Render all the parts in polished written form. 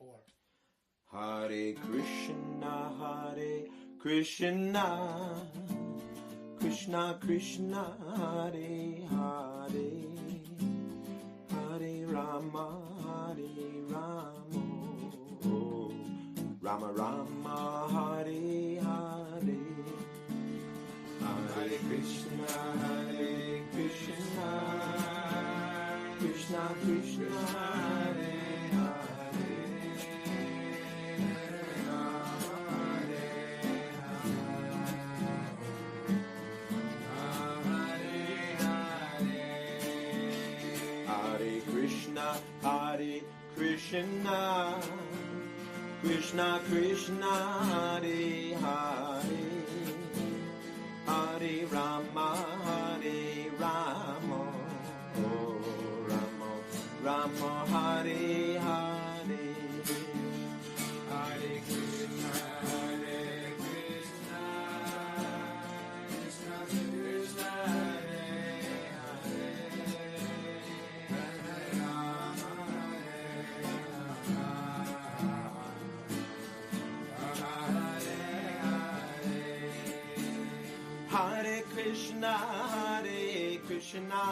4. Hare Krishna, Krishna Krishna, Hare Hare, Hare Rama, Rama Rama, Hare Hare, Hare Krishna, Krishna Krishna, Hare Hare Krishna, Krishna Krishna, Hare Hare, Hare Rama, oh Rama, Hare Hare, Hare Krishna, Krishna Krishna, Hare Krishna,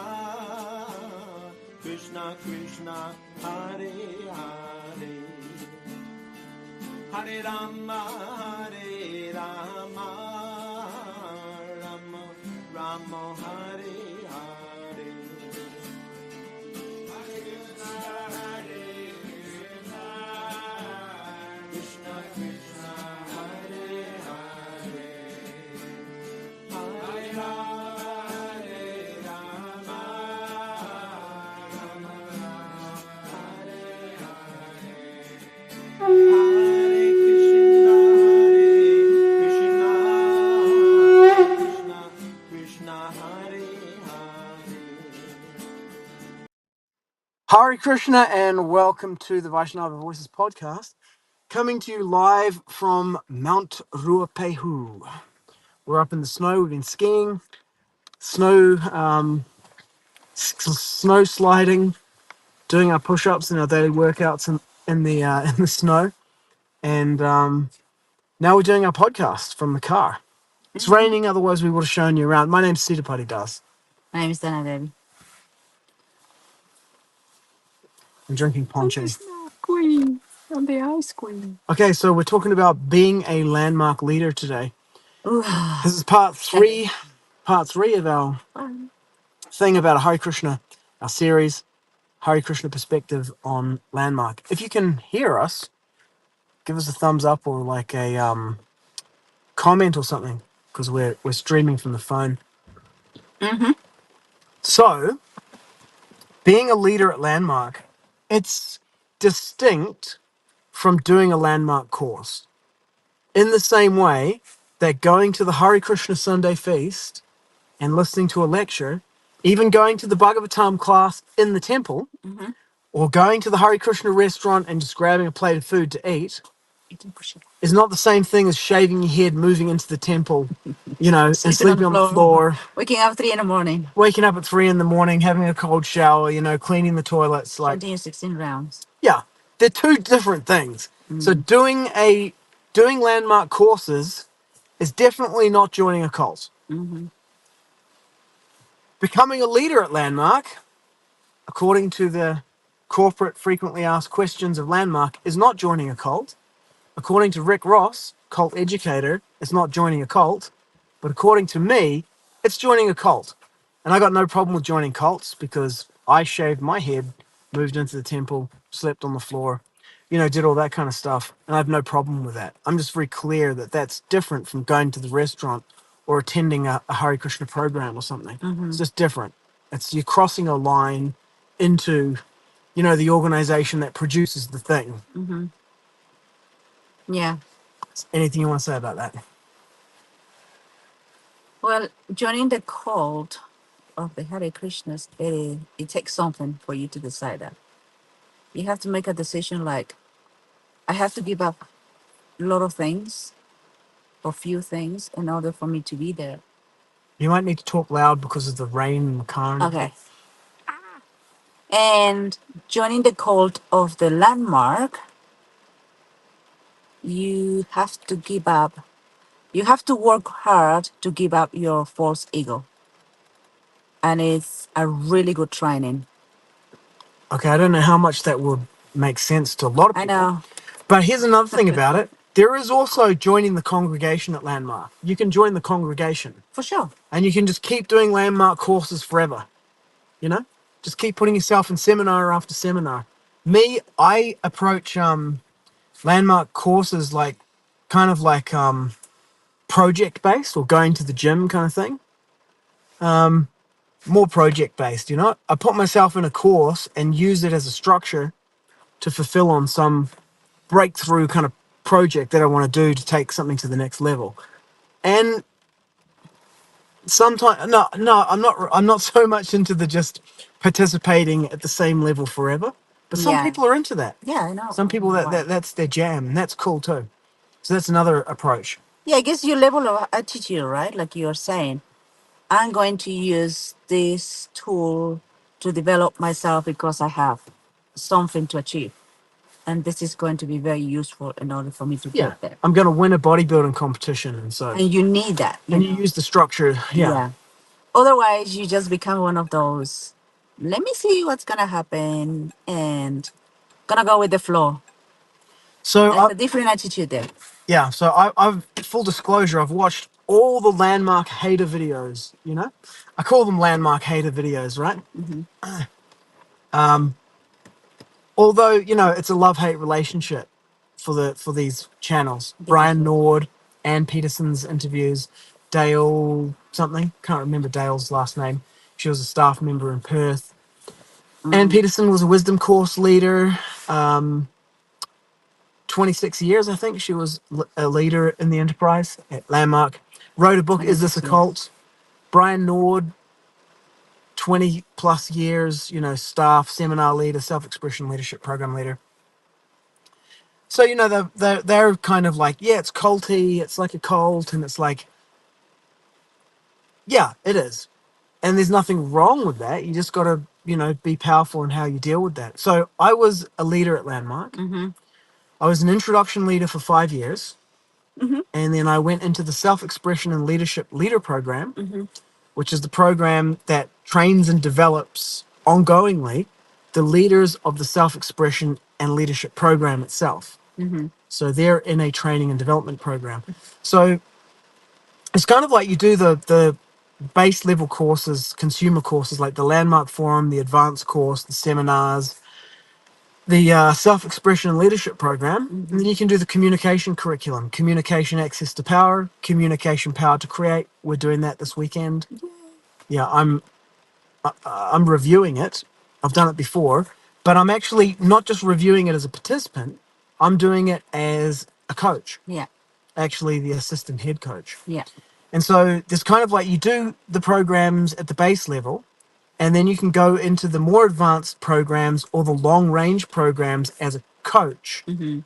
Krishna Krishna, Hare Hare, Hare Rama, Rama, Hare Hare, Hare Krishna, Krishna Krishna, Hare Hare, Hare Rama, Hare Krishna, Krishna, Hare Hare. Hare Krishna and welcome to the Vaishnava Voices podcast, coming to you live from Mount Ruapehu. We're up in the snow, we've been skiing, snow sliding, doing our push-ups and our daily workouts in the snow, and now we're doing our podcast from the car. It's raining, otherwise we would have shown you around. My name's Sitapati Das. My name is Dana Devi. I'm drinking ponche. Queen. I'm the ice queen. Okay, so we're talking about being a landmark leader today. Ooh. This is part three of our thing about Hare Krishna, our series, Hare Krishna perspective on landmark. If you can hear us, give us a thumbs up or like a comment or something, because we're streaming from the phone. Mm-hmm. So, being a leader at landmark, it's distinct from doing a landmark course. In the same way that going to the Hare Krishna Sunday feast and listening to a lecture, even going to the Bhagavatam class in the temple, or going to the Hare Krishna restaurant and just grabbing a plate of food to eat, is not the same thing as shaving your head, moving into the temple, and sleeping on the floor. Waking up 3 in the morning. Waking up at 3 in the morning, having a cold shower, cleaning the toilets. 17 or 16 rounds. Yeah, they're two different things. So doing landmark courses is definitely not joining a cult. Becoming a leader at Landmark, according to the corporate frequently asked questions of Landmark, is not joining a cult. According to Rick Ross, cult educator, it's not joining a cult. But according to me, it's joining a cult. And I got no problem with joining cults because I shaved my head, moved into the temple, slept on the floor, did all that kind of stuff. And I have no problem with that. I'm just very clear that that's different from going to the restaurant or attending a Hare Krishna program or something. It's just different. You're crossing a line into, the organization that produces the thing. Yeah. Anything you want to say about that? Well, joining the cult of the Hare Krishnas, it takes something for you to decide that. You have to make a decision like, I have to give up a lot of things or few things in order for me to be there. You might need to talk loud because of the rain in the car. Okay. And joining the cult of the landmark you have to give up. You have to work hard to give up your false ego. And it's a really good training. Okay, I don't know how much that would make sense to a lot of I people. know, But here's another thing about it. There is also joining the congregation at Landmark. You can join the congregation for sure. and you can just keep doing Landmark courses forever. You know? Just keep putting yourself in seminar after seminar. Me, I approach Landmark courses like kind of like project based or going to the gym kind of thing. More project based, you know? I put myself in a course and use it as a structure to fulfill on some breakthrough kind of project that I want to do to take something to the next level. And sometimes no, I'm not so much into the just participating at the same level forever. But some Yeah. people are into that. Yeah, I know. Some people that's their jam, and that's cool too. So that's another approach. Yeah, I guess your level of attitude, right? Like you're saying, I'm going to use this tool to develop myself because I have something to achieve. And this is going to be very useful in order for me to Yeah. get there. I'm gonna win a bodybuilding competition, and so And you need that. and you use the structure. Yeah. Yeah. Otherwise, you just become one of those. Let me see what's gonna happen, and gonna go with the flow. So There's a different attitude there. yeah, so I've full disclosure, I've watched all the Landmark hater videos, you know? I call them Landmark hater videos, right? Mm-hmm. Although, you know, it's a love-hate relationship for these channels. Yes. Brian Nord, Ann Peterson's interviews, Dale something, can't remember Dale's last name. She was a staff member in Perth. Ann Mm-hmm. Peterson was a wisdom course leader. 26 years, I think she was a leader in the enterprise at Landmark. Wrote a book, Is This a 26 years. Cult? Brian Nord, 20 plus years, you know, staff, seminar leader, self-expression leadership program leader. So, you know, they're kind of like, yeah, it's culty, it's like a cult, and it's like, yeah, it is. And there's nothing wrong with that. You just got to, you know, be powerful in how you deal with that. So I was a leader at Landmark. Mm-hmm. I was an introduction leader for 5 years. Mm-hmm. And then I went into the self-expression and leadership leader program, Mm-hmm. which is the program that trains and develops ongoingly the leaders of the self-expression and leadership program itself. Mm-hmm. So they're in a training and development program. So it's kind of like you do the base level courses, consumer courses like the Landmark Forum, the advanced course, the seminars, the self-expression and leadership program. Mm-hmm. And then you can do the communication curriculum, communication access to power, communication power to create. We're doing that this weekend. Yeah, I'm reviewing it. I've done it before, but I'm actually not just reviewing it as a participant. I'm doing it as a coach, Yeah. actually the assistant head coach. Yeah. And so there's kind of like you do the programs at the base level, and then you can go into the more advanced programs or the long range programs as a coach. Mm-hmm.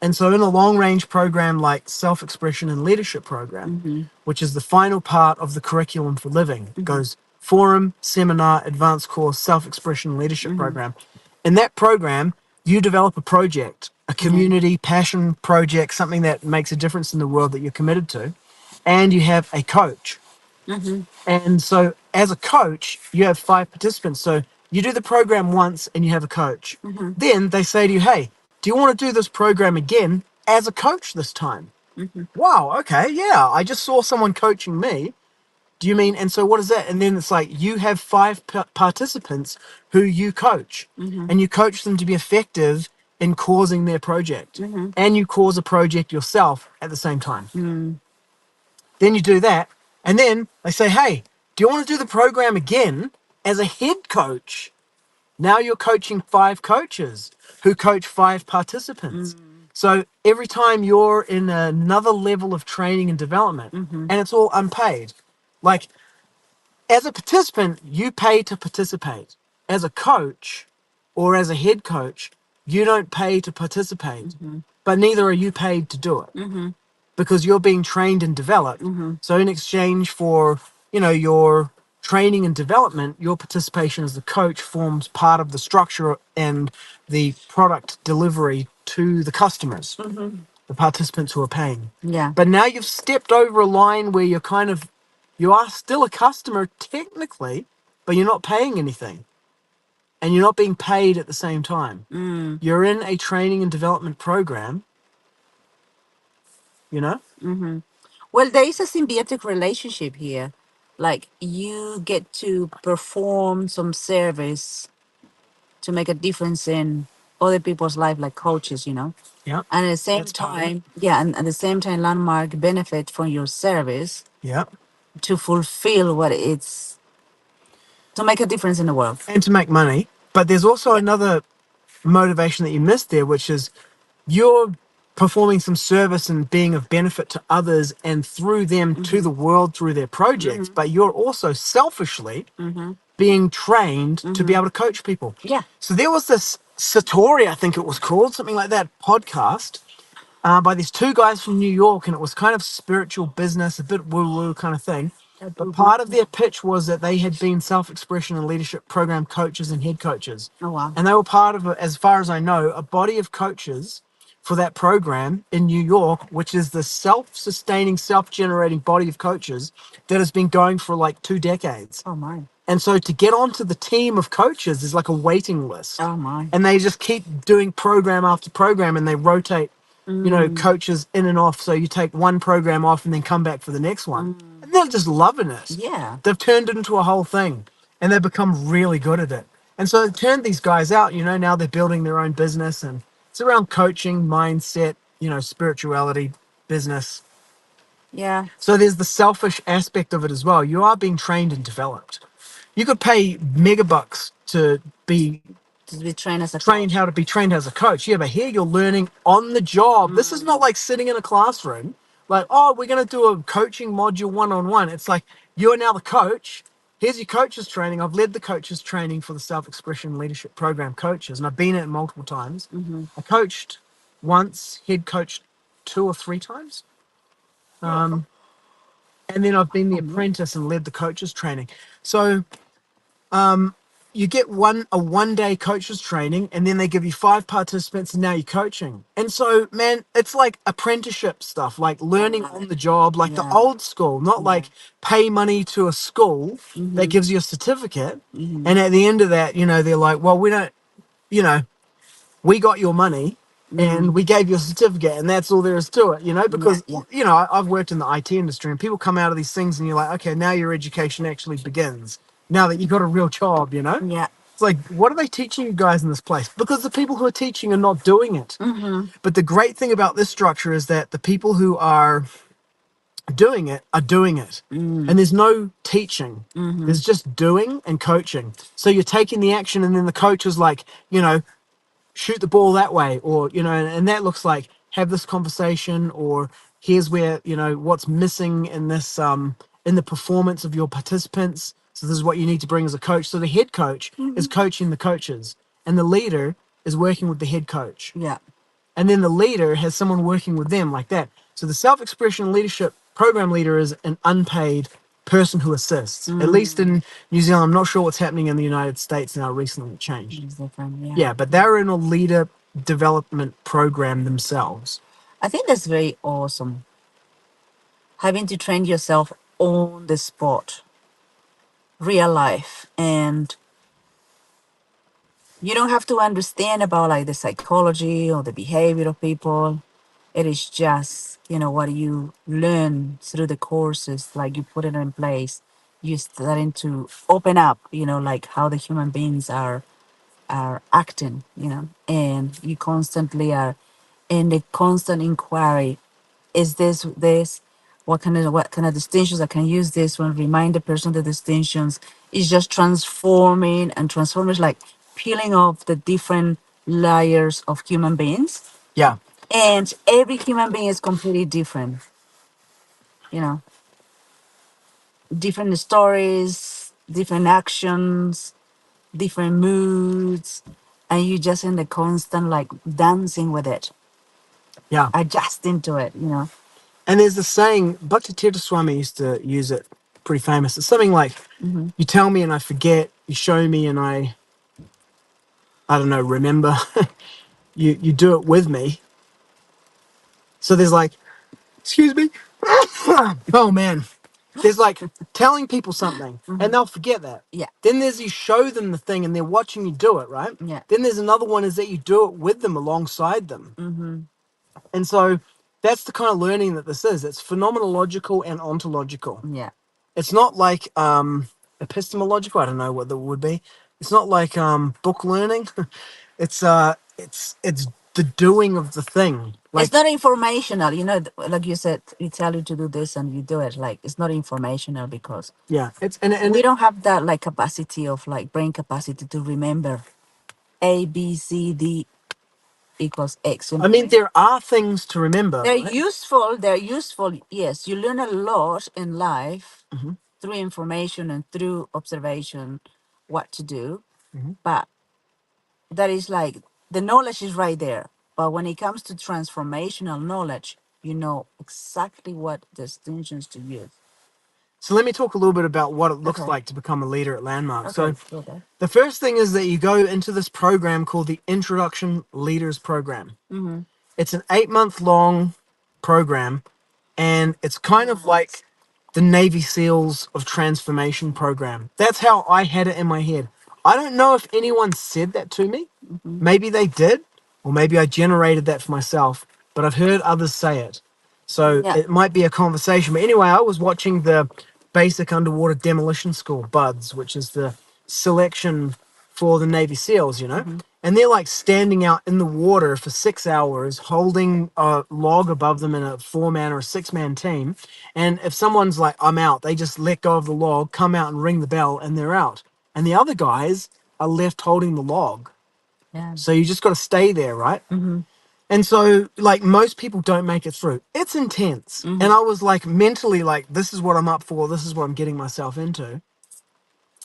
And so in a long range program like self-expression and leadership program, Mm-hmm. which is the final part of the curriculum for living, it goes forum, seminar, advanced course, self-expression and leadership program. In that program, you develop a project, a community passion project, something that makes a difference in the world that you're committed to, and you have a coach. Mm-hmm. And so as a coach, you have 5 participants. So you do the program once and you have a coach. Mm-hmm. Then they say to you, hey, do you want to do this program again as a coach this time? Mm-hmm. Wow, okay, yeah. I just saw someone coaching me. Do you mean, and so what is that? And then it's like you have 5 participants who you coach, Mm-hmm. and you coach them to be effective in causing their project. Mm-hmm. And you cause a project yourself at the same time. Mm-hmm. Then you do that, and then they say, hey, do you want to do the program again as a head coach? Now you're coaching 5 coaches who coach 5 participants. So every time you're in another level of training and development, Mm-hmm. and it's all unpaid. Like, as a participant, you pay to participate. As a coach or as a head coach, you don't pay to participate, but neither are you paid to do it Mm-hmm. because you're being trained and developed. Mm-hmm. So in exchange for, you know, your training and development, your participation as the coach forms part of the structure and the product delivery to the customers. Mm-hmm. the participants who are paying. Yeah. But now you've stepped over a line where you are still a customer technically, but you're not paying anything. And you're not being paid at the same time. Mm. You're in a training and development program, you know? Mm-hmm. Well, there is a symbiotic relationship here. Like you get to perform some service to make a difference in other people's life, like coaches, Yeah. And at the same That's part of it. time, yeah, and at the same time, Landmark benefit from your service Yeah. to fulfill what it's to make a difference in the world. And to make money. But there's also Yeah. another motivation that you missed there, which is you're performing some service and being of benefit to others and through them to the world through their projects, but you're also selfishly being trained to be able to coach people. Yeah. So there was this Satori, I think it was called, something like that, podcast by these two guys from New York, and it was kind of spiritual business, a bit woo-woo kind of thing. But part of their pitch was that they had been self-expression and leadership program coaches and head coaches. Oh wow. And they were part of, as far as I know, a body of coaches for that program in New York, which is the self-sustaining, self-generating body of coaches that has been going for like 2 decades. Oh my. And so to get onto the team of coaches is like a waiting list. Oh my. And they just keep doing program after program and they rotate, coaches in and off. So you take one program off and then come back for the next one. And they're just loving it. Yeah. They've turned it into a whole thing and they've become really good at it. And so it turned these guys out, now they're building their own business and it's around coaching, mindset, spirituality, business. Yeah. So there's the selfish aspect of it as well. You are being trained and developed. You could pay megabucks to be To be trained as a trained how to be trained as a coach. Yeah, but here you're learning on the job. This is not like sitting in a classroom, like, oh, we're going to do a coaching module one-on-one. It's like you're now the coach. Here's your coaches training. I've led the coaches training for the self-expression leadership program coaches, and I've been at it multiple times. I coached once, head coached 2 or 3 times. And then I've been the apprentice and led the coaches training. So you get a 1-day coaches training and then they give you 5 participants and now you're coaching. And so, man, it's like apprenticeship stuff, like learning on the job, like the Yeah. old school, not like pay money to a school that gives you a certificate. And at the end of that, they're like, well, we don't, we got your money and we gave you a certificate and that's all there is to it, because, I've worked in the IT industry and people come out of these things and you're like, okay, now your education actually begins. Now that you've got a real job, Yeah. It's like, what are they teaching you guys in this place? Because the people who are teaching are not doing it. But the great thing about this structure is that the people who are doing it are doing it. And there's no teaching. There's just doing and coaching. So you're taking the action and then the coach is like, shoot the ball that way, or and that looks like have this conversation, or here's where what's missing in this in the performance of your participants, so this is what you need to bring as a coach. So the head coach is coaching the coaches and the leader is working with the head coach, Yeah. and then the leader has someone working with them like that. So the self-expression leadership program leader is an unpaid person who assists, at least in New Zealand. I'm not sure what's happening in the United States now. Recently it changed. It's different. Yeah. Yeah, but they're in a leader development program themselves. I think that's very awesome. Having to train yourself on the spot, real life, and you don't have to understand about like the psychology or the behavior of people. It is just, what you learn through the courses, like you put it in place. You're starting to open up, like how the human beings are acting, and you constantly are in the constant inquiry. Is this? What kind of distinctions I can use this one? Remind the person the distinctions is just transforming and transforming, like peeling off the different layers of human beings. Yeah, And every human being is completely different, you know, different stories, different actions, different moods, and you just in the constant like dancing with it, yeah. adjusting to it. And there's a saying, Bhakti Tirtha Swami used to use it, pretty famous. It's something like, you tell me and I forget, you show me and I don't know, remember. You do it with me. So there's like, excuse me. Oh man. There's like telling people something and they'll forget that. Yeah. Then there's you show them the thing and they're watching you do it, right? Yeah. Then there's another one is that you do it with them alongside them. Mm-hmm. And so that's the kind of learning that this is. It's phenomenological and ontological. Yeah. It's not like epistemological. I don't know what that would be. It's not like book learning. It's the doing of the thing. Like It's not informational, like you said, we tell you to do this and you do it. Like it's not informational because yeah, it's and we don't have that like capacity of like brain capacity to remember A, B, C, D equals X. I mean there are things to remember, They're right? useful. They're useful. Yes, you learn a lot in life Mm-hmm. through information and through observation what to do. Mm-hmm. But that is like the knowledge is right there. But when it comes to transformational knowledge, you know exactly what distinctions to use. So let me talk a little bit about what it looks Okay. like to become a leader at Landmark. Okay. So Okay. the first thing is that you go into this program called the Introduction Leaders Program. Mm-hmm. It's an 8-month long program, and it's kind of like the Navy SEALs of transformation program. That's how I had it in my head. I don't know if anyone said that to me. Mm-hmm. Maybe they did, or maybe I generated that for myself, but I've heard others say it. So Yeah. it might be a conversation. But anyway, I was watching the Basic Underwater Demolition School, BUDS, which is the selection for the Navy SEALs, Mm-hmm. and they're like standing out in the water for 6 hours, holding a log above them in a 4-man or a 6-man team. And if someone's like, I'm out, they just let go of the log, come out and ring the bell, and they're out. And the other guys are left holding the log. Yeah. So you just got to stay there, right? Mm-hmm. And so, like, most people don't make it through. It's intense. Mm-hmm. And I was like, mentally, like, this is what I'm up for. This is what I'm getting myself into.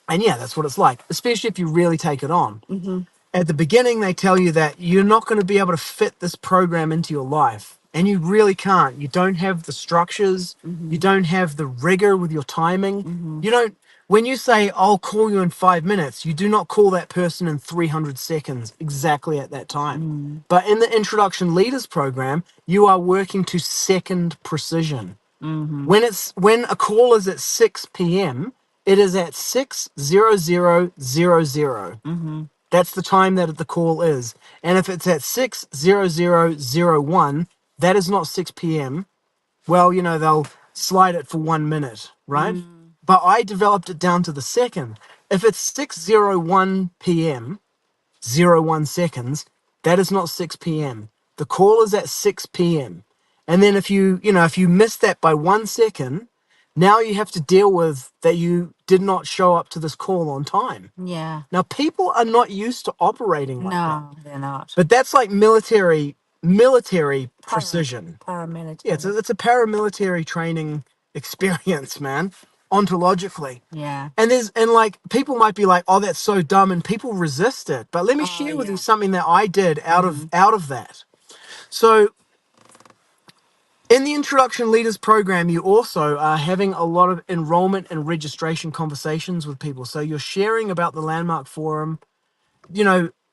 And yeah, that's what it's like, especially if you really take it on. Mm-hmm. At the beginning, they tell you that you're not going to be able to fit this program into your life. And you really can't. You don't have the structures. Mm-hmm. You don't have the rigor with your timing. Mm-hmm. You don't, when you say, I'll call you in 5 minutes, you do not call that person in 300 seconds exactly at that time. Mm-hmm. But in the Introduction Leaders Program, you are working to second precision. Mm-hmm. When a call is at 6 p.m., it is at 6:00:00. Mm-hmm. That's the time that the call is. And if it's at 6:00:01, that is not 6 p.m. Well, they'll slide it for 1 minute, right? Mm-hmm. But I developed it down to the second. If it's 6:01 p.m., 01 seconds, that is not 6 p.m. The call is at 6 p.m. And then if you miss that by 1 second, now you have to deal with that you did not show up to this call on time. Yeah. Now, people are not used to operating like that. No, they're not. But that's like military precision. Yeah, Paramilitary. it's a paramilitary training experience, man, ontologically. Yeah. And like people might be like, "Oh, that's so dumb," and people resist it. But let me Oh, share with you yeah. something that I did out Mm-hmm. of that. So in the Introduction Leaders Program, you also are having a lot of enrollment and registration conversations with people. So you're sharing about the Landmark Forum,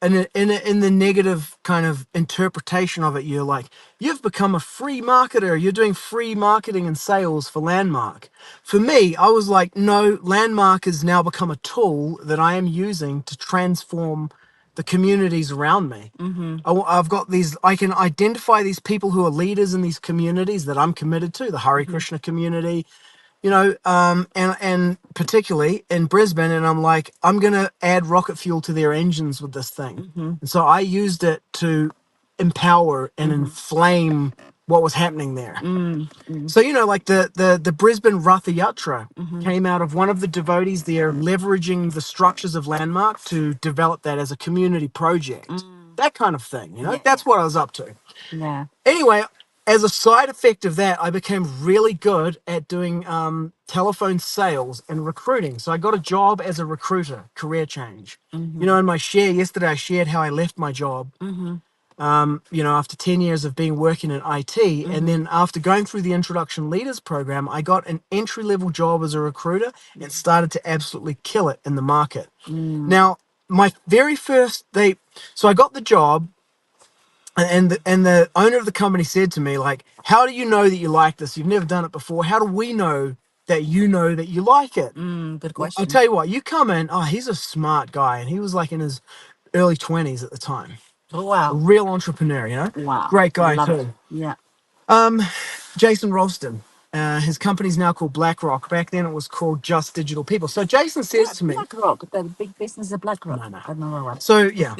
in the negative kind of interpretation of it. You're like, you've become a free marketer. You're doing free marketing and sales for Landmark. For me, I was like, no, Landmark has now become a tool that I am using to transform the communities around me. Mm-hmm. I've got these, I can identify these people who are leaders in these communities that I'm committed to, the Hare Mm-hmm. Krishna community, and particularly in Brisbane, and I'm like, I'm gonna add rocket fuel to their engines with this thing. Mm-hmm. And so I used it to empower and Mm-hmm. inflame what was happening there. Mm-hmm. So like the Brisbane Ratha Yatra Mm-hmm. came out of one of the devotees there leveraging the structures of Landmark to develop that as a community project. Mm. That kind of thing, Yeah. That's what I was up to. Yeah. Anyway, as a side effect of that, I became really good at doing telephone sales and recruiting. So I got a job as a recruiter, career change. Mm-hmm. In my share yesterday, I shared how I left my job, Mm-hmm. after 10 years of being working in IT. Mm-hmm. And then after going through the Introduction Leaders Program, I got an entry-level job as a recruiter and started to absolutely kill it in the market. Mm. Now, my very first, so I got the job. And the owner of the company said to me, like, how do you know that you like this? You've never done it before. How do we know that you like it? Good Well, I'll question. tell you what, you come in. Oh, he's a smart guy, and he was like in his early 20s at the time. Oh, A wow. real entrepreneur, you know? Wow. Great guy Love it. too. Yeah. Jason Ralston. His company's now called BlackRock. Back then it was called Just Digital People. So Jason says to me, BlackRock, the big business of BlackRock. no, no. I don't know what. So yeah.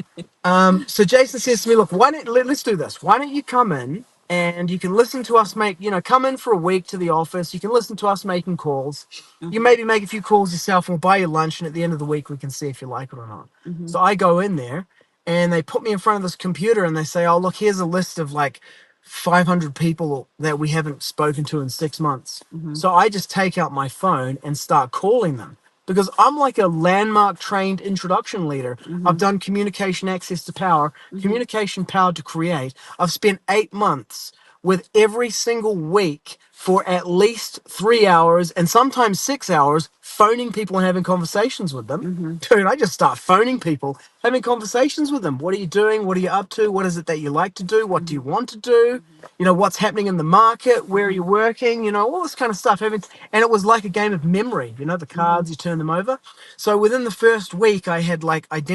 So Jason says to me, look, let's do this. Why don't you come in and you can listen to us come in for a week to the office. You can listen to us making calls. You maybe make a few calls yourself and we'll buy you lunch. And at the end of the week, we can see if you like it or not. So I go in there and they put me in front of this computer and they say, oh, look, here's a list of like 500 people that we haven't spoken to in 6 months. So I just take out my phone and start calling them because I'm like a landmark trained introduction leader. I've done communication access to power, communication power to create. I've spent 8 months with every single week for at least 3 hours and sometimes 6 hours phoning people and having conversations with them. Dude, I just start phoning people, having conversations with them. What are you doing? What are you up to? What is it that you like to do? What do you want to do? What's happening in the market? Where are you working? All this kind of stuff. And it was like a game of memory. The cards, you turn them over. So within the first week, I had like I'd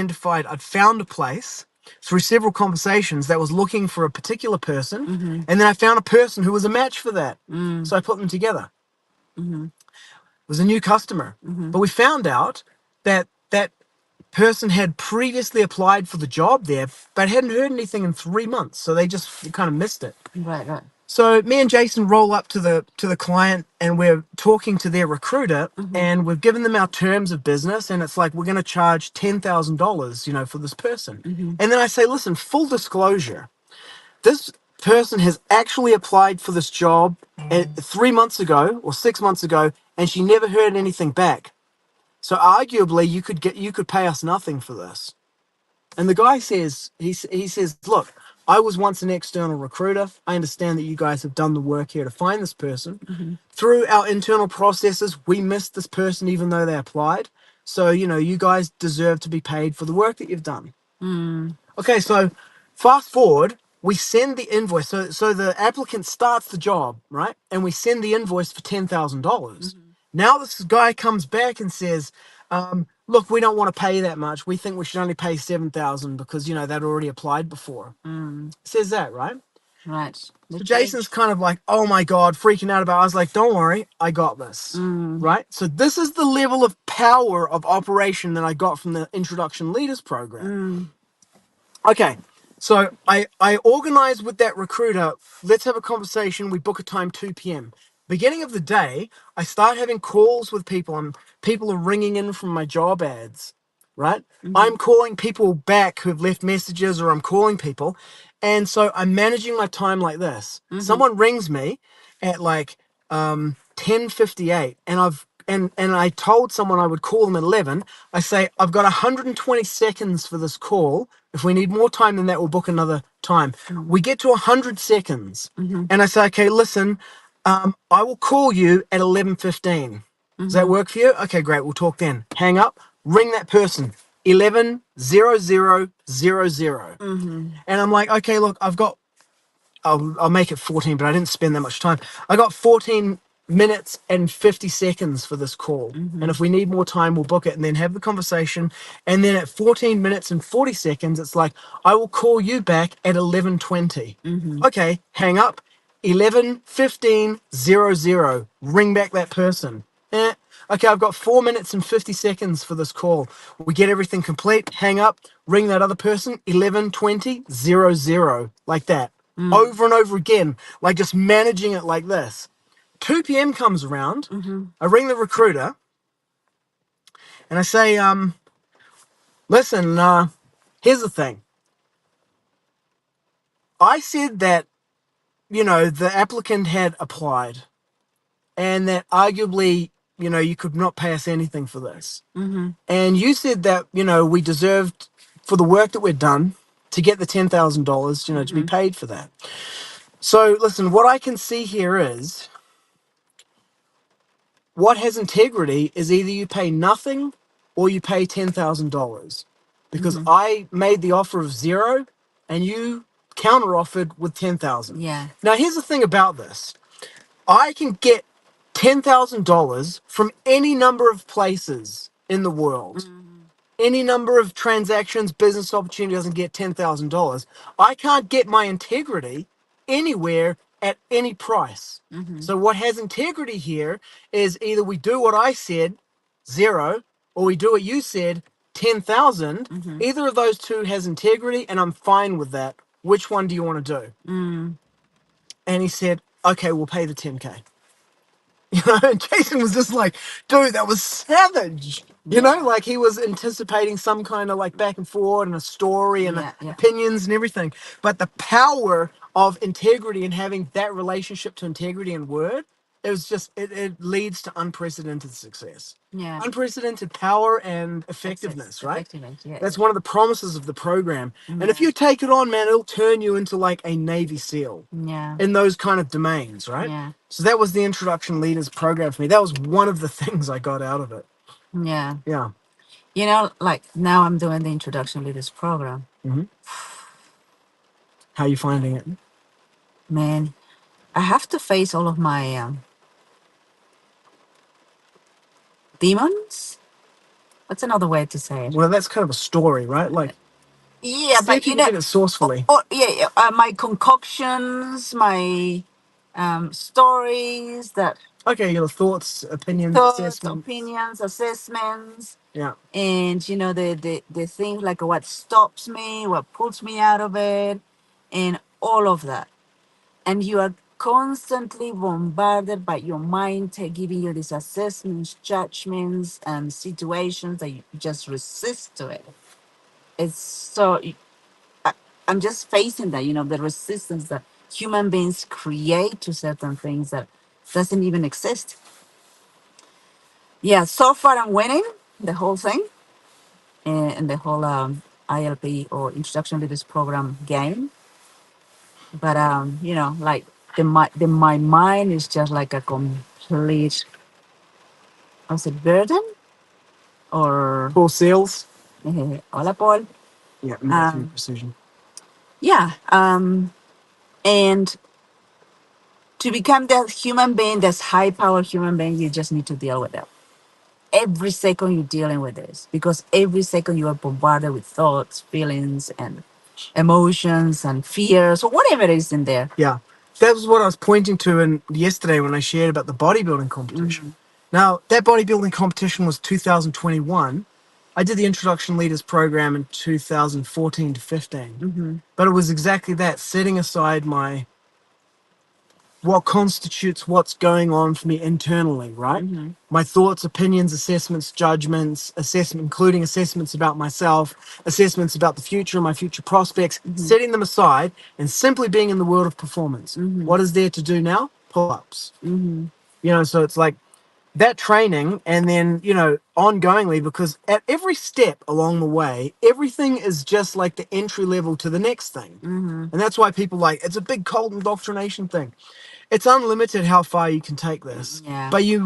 found a place through several conversations that was looking for a particular person. And then I found a person who was a match for that. So I put them together. It was a new customer. But we found out that that person had previously applied for the job there, but hadn't heard anything in 3 months. So they just kind of missed it. Right, right. So me and Jason roll up to the client and we're talking to their recruiter and we've given them our terms of business and it's like we're going to charge $10,000, for this person. And then I say, listen, full disclosure, this person has actually applied for this job 3 months ago or 6 months ago and she never heard anything back. So arguably you could pay us nothing for this. And the guy says, he says, look, I was once an external recruiter. I understand that you guys have done the work here to find this person. Through our internal processes, we missed this person even though they applied. So, you guys deserve to be paid for the work that you've done. Okay, so fast forward, we send the invoice. So the applicant starts the job, right? And we send the invoice for $10,000. Now this guy comes back and says, look, we don't want to pay that much. We think we should only pay 7,000 because, they'd already applied before. Says that, right? Right. So Jason's kind of like, oh my God, freaking out about it. I was like, don't worry, I got this. Right? So this is the level of power of operation that I got from the Introduction Leaders program. Okay, so I organize with that recruiter. Let's have a conversation. We book a time 2 p.m. Beginning of the day, I start having calls with people, and people are ringing in from my job ads, right? I'm calling people back who've left messages, or I'm calling people, and so I'm managing my time like this. Someone rings me at like 10:58, and I told someone I would call them at 11. I say I've got 120 seconds for this call. If we need more time than that, we'll book another time. We get to 100 seconds, and I say, okay, listen, I will call you at 11:15. Does that work for you? Okay, great. We'll talk then. Hang up. Ring that person. 11:00:00. And I'm like, okay, look, I'll make it 14, but I didn't spend that much time. I got 14 minutes and 50 seconds for this call. And if we need more time, we'll book it and then have the conversation. And then at 14 minutes and 40 seconds, it's like, I will call you back at 11:20. Okay, hang up. 11:15:00. Ring back that person. Okay, I've got 4 minutes and 50 seconds for this call. We get everything complete, hang up, ring that other person, 11:20:00. Like that. Over and over again, like just managing it like this. 2 p.m. comes around. I ring the recruiter and I say, listen, here's the thing. I said that, the applicant had applied and that arguably, you could not pay us anything for this. And you said that, we deserved, for the work that we'd done, to get the $10,000, to be paid for that. So listen, what I can see here is what has integrity is either you pay nothing or you pay $10,000. Because I made the offer of zero and you counter offered with 10,000. Yeah. Now here's the thing about this. I can get $10,000 from any number of places in the world. Any number of transactions, business opportunity doesn't get $10,000. I can't get my integrity anywhere at any price. So what has integrity here is either we do what I said, 0, or we do what you said, 10,000. Either of those two has integrity, and I'm fine with that. Which one do you want to do? And he said, okay, we'll pay the 10K. You know, and Jason was just like, dude, that was savage. You know, like he was anticipating some kind of like back and forth and a story and opinions and everything. But the power of integrity and having that relationship to integrity and word, it was just, it leads to unprecedented success. Yeah. Unprecedented power and effectiveness, right? Effectiveness, yes. That's one of the promises of the program. And if you take it on, man, it'll turn you into like a Navy SEAL Yeah. in those kind of domains, right? Yeah. So that was the Introduction Leaders program for me. That was one of the things I got out of it. Yeah. Yeah. You know, like now I'm doing the Introduction Leaders program. How are you finding it? Man, I have to face all of my demons. What's another way to say it? Well, that's kind of a story, right? Like, Yeah, see but if you can get it sourcefully. my concoctions, my stories that Okay, your thoughts, opinions, thoughts, assessments. opinions, assessments, Yeah. and you know the things like what stops me, what pulls me out of it, and all of that. And you are constantly bombarded by your mind giving you these assessments, judgments, and situations that you just resist to it. It's so I'm just facing that, you know, the resistance that human beings create to certain things that doesn't even exist. Yeah, so far I'm winning the whole thing and the whole ILP or Introduction to this program game. But you know, like my mind is just like a complete, how's it, burden or Paul Seals. hola Paul. Yeah, military Um, precision. yeah, and to become that human being, this high powered human being, you just need to deal with it. Every second you're dealing with this because every second you are bombarded with thoughts, feelings, and emotions and fears or whatever it is in there. Yeah. That was what I was pointing to in yesterday when I shared about the bodybuilding competition. Now, that bodybuilding competition was 2021. I did the Introduction Leaders program in 2014 to 15. But it was exactly that, setting aside what constitutes what's going on for me internally, right? My thoughts, opinions, assessments, judgments, including assessments about myself, assessments about the future, my future prospects, setting them aside and simply being in the world of performance. What is there to do now? Pull-ups. You know, so it's like that training and then, you know, ongoingly, because at every step along the way, everything is just like the entry level to the next thing. And that's why people like, it's a big cult indoctrination thing. It's unlimited how far you can take this. Yeah. But you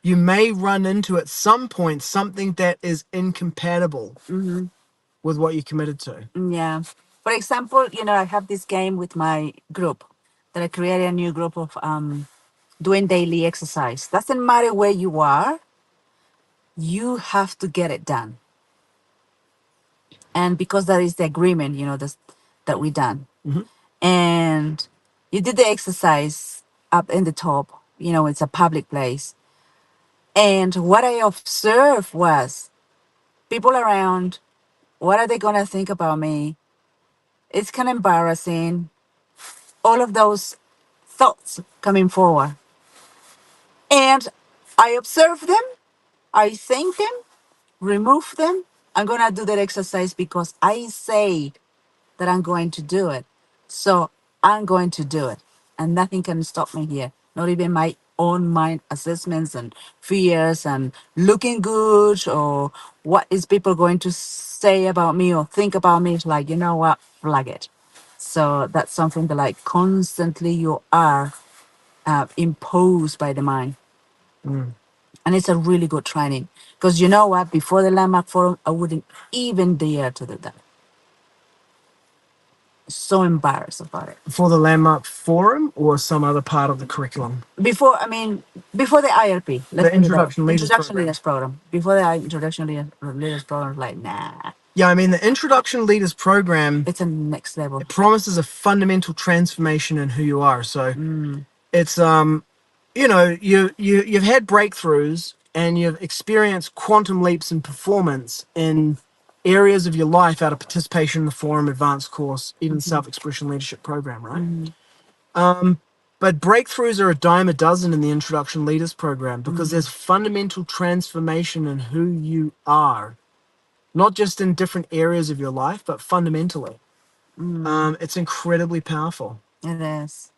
may run into at some point something that is incompatible with what you're committed to. Yeah. For example, you know, I have this game with my group that I created a new group of doing daily exercise. Doesn't matter where you are, you have to get it done. And because that is the agreement, you know, that we done. And you did the exercise up in the top, you know, it's a public place. And what I observed was people around, what are they going to think about me? It's kind of embarrassing. All of those thoughts coming forward. And I observe them, I think them, remove them. I'm going to do that exercise because I say that I'm going to do it. So I'm going to do it. And nothing can stop me here. Not even my own mind assessments and fears and looking good or what is people going to say about me or think about me. It's like, you know what, flag it. So that's something that like constantly you are imposed by the mind. And it's a really good training. Because you know what? Before the Landmark Forum, I wouldn't even dare to do that. so embarrassed about it. For the Landmark Forum or some other part of the curriculum? Before, I mean, before the IRP, let's The put it that way. Introduction Leaders Introduction Program. Leaders Program. Before the Introduction Leaders Program, like, nah, Yeah, I mean, the Introduction Leaders Program, it's a next level. it promises a fundamental transformation in who you are. So it's you know, you've had breakthroughs and you've experienced quantum leaps in performance in areas of your life out of participation in the forum, advanced course, even self-expression leadership program, right? But breakthroughs are a dime a dozen in the Introduction Leaders Program because there's fundamental transformation in who you are, not just in different areas of your life, but fundamentally. It's incredibly powerful. It is.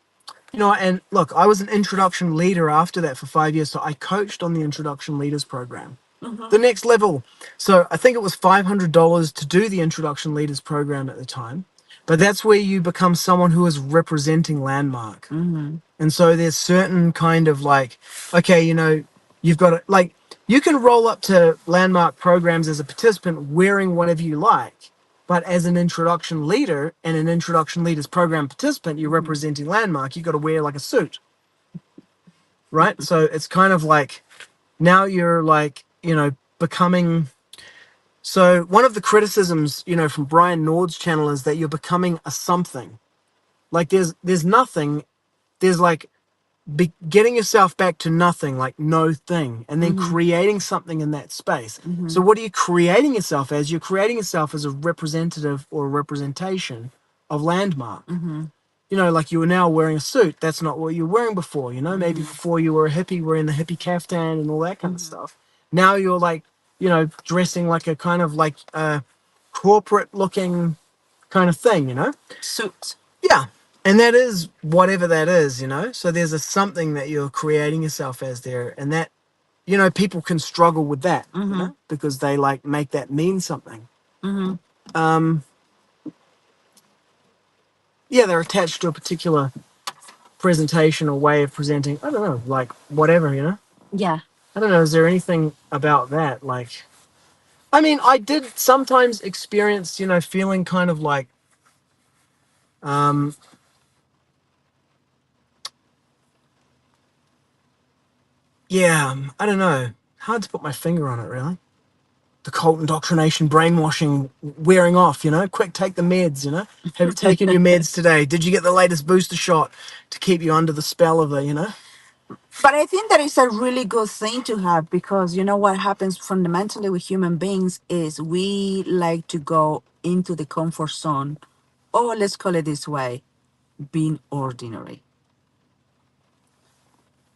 You know, and look, I was an introduction leader after that for 5 years, so I coached on the Introduction Leaders Program. The next level. So I think it was $500 to do the Introduction Leaders Program at the time, but that's where you become someone who is representing Landmark. And so there's certain kind of like, okay, you know, you've got to, like, you can roll up to Landmark programs as a participant wearing whatever you like. But as an introduction leader and an introduction leaders program participant, you're representing Landmark. You got to wear like a suit, right? So it's kind of like now you're like, you know, becoming. So one of the criticisms, you know, from Brian Nord's channel is that you're becoming a something. Like there's nothing. There's like getting yourself back to nothing, like no thing, and then creating something in that space. So what are you creating yourself as? You're creating yourself as a representative or a representation of Landmark. You know, like you were now wearing a suit. That's not what you were wearing before. You know, maybe before you were a hippie wearing the hippie caftan and all that kind of stuff. Now you're like, you know, dressing like a kind of like corporate looking kind of thing, you know? Suit. Yeah. And that is whatever that is, you know? So there's a something that you're creating yourself as there. And that, you know, people can struggle with that, you know, because they like make that mean something. Yeah, they're attached to a particular presentation or way of presenting. I don't know, like whatever, you know? Yeah. I don't know. Is there anything about that? Like, I mean, I did sometimes experience, you know, feeling kind of like, um, yeah, I don't know. Hard to put my finger on it, really. The cult indoctrination, brainwashing wearing off, you know? Quick, take the meds, you know? Have you taken your meds today? Did you get the latest booster shot to keep you under the spell of the, you know? But I think that is a really good thing to have because you know what happens fundamentally with human beings is we like to go into the comfort zone, or let's call it this way, being ordinary.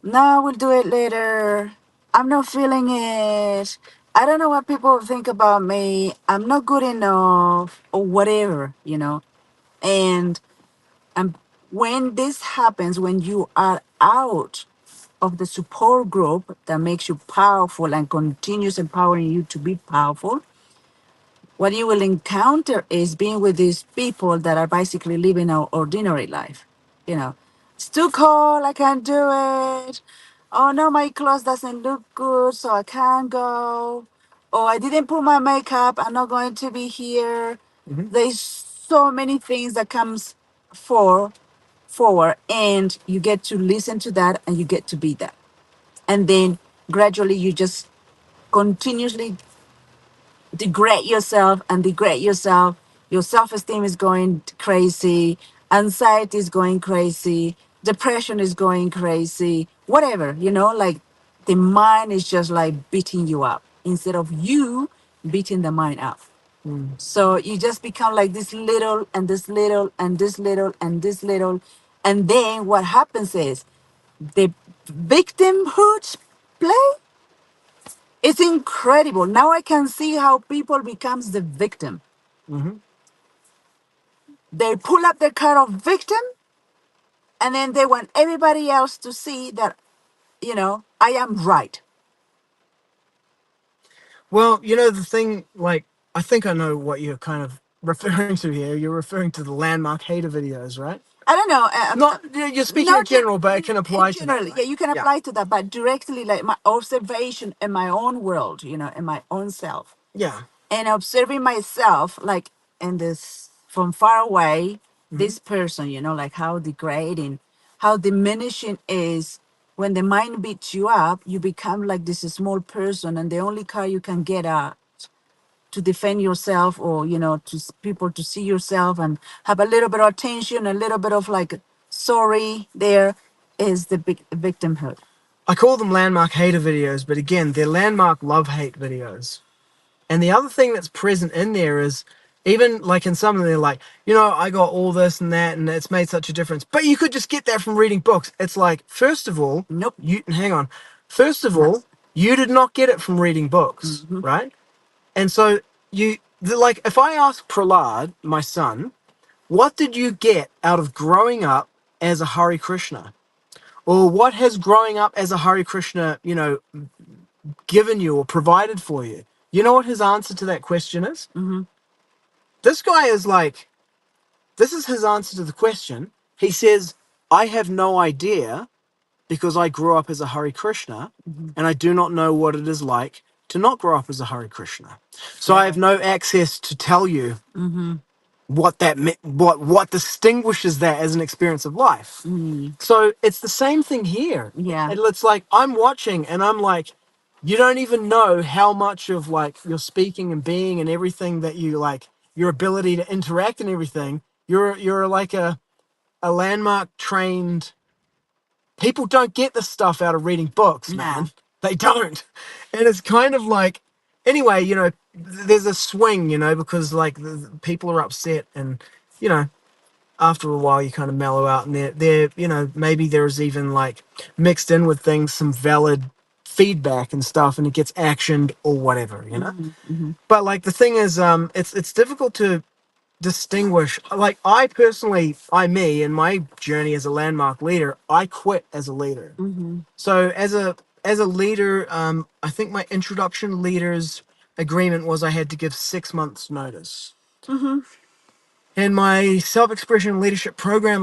No, we'll do it later. I'm not feeling it. I don't know what people think about me. I'm not good enough, or whatever, you know. And when this happens, when you are out of the support group that makes you powerful and continues empowering you to be powerful, what you will encounter is being with these people that are basically living an ordinary life. You know, it's too cold, I can't do it. Oh no, my clothes doesn't look good, so I can't go. Oh, I didn't put my makeup, I'm not going to be here. There's so many things that comes for forward, and you get to listen to that and you get to be that. And then gradually you just continuously degrade yourself and degrade yourself. Your self-esteem is going crazy, anxiety is going crazy, depression is going crazy, whatever, you know, like the mind is just like beating you up instead of you beating the mind up. So you just become like this little and this little and this little and this little. And then what happens is the victimhood play is incredible. Now I can see how people becomes the victim. They pull up the card of victim, and then they want everybody else to see that, you know, I am right. Well, you know, the thing, like, I think I know what you're kind of referring to here. You're referring to the landmark hater videos, right? I don't know. Not, you're speaking in not general, but it can apply to that, generally, yeah, right? you can Yeah. apply to that, but directly, like my observation in my own world, you know, in my own self, Yeah. and observing myself, like in this from far away, this person, you know, like how degrading, how diminishing is when the mind beats you up, you become like this small person, and the only car you can get out to defend yourself, or you know, to people to see yourself and have a little bit of attention, a little bit of like sorry there, is the big victimhood. I call them landmark hater videos, but again, they're landmark love hate videos. And the other thing that's present in there is, even like in some of them, they're like, you know, I got all this and that, and it's made such a difference. But you could just get that from reading books. It's like, first of all, Nope. you hang on. First of all, you did not get it from reading books, right? And so like, if I ask Prahlad, my son, what did you get out of growing up as a Hare Krishna? Or what has growing up as a Hare Krishna, you know, given you or provided for you? You know what his answer to that question is? This guy is like, this is his answer to the question. He says, I have no idea because I grew up as a Hare Krishna and I do not know what it is like to not grow up as a Hare Krishna. So I have no access to tell you what that what distinguishes that as an experience of life. So it's the same thing here. Yeah. It's like I'm watching and I'm like, you don't even know how much of like your speaking and being and everything that you like, your ability to interact and everything. You're like a landmark trained. People don't get this stuff out of reading books, man. No. They don't. And it's kind of like, anyway, you know, there's a swing, you know, because like people are upset and, you know, after a while you kind of mellow out and they're you know, maybe there's even like mixed in with things some valid feedback and stuff and it gets actioned or whatever, you know. But like the thing is it's difficult to distinguish. Like I personally, me in my journey as a landmark leader, I quit as a leader. So as a leader, I think my introduction leaders agreement was I had to give 6 months notice. And my self-expression leadership program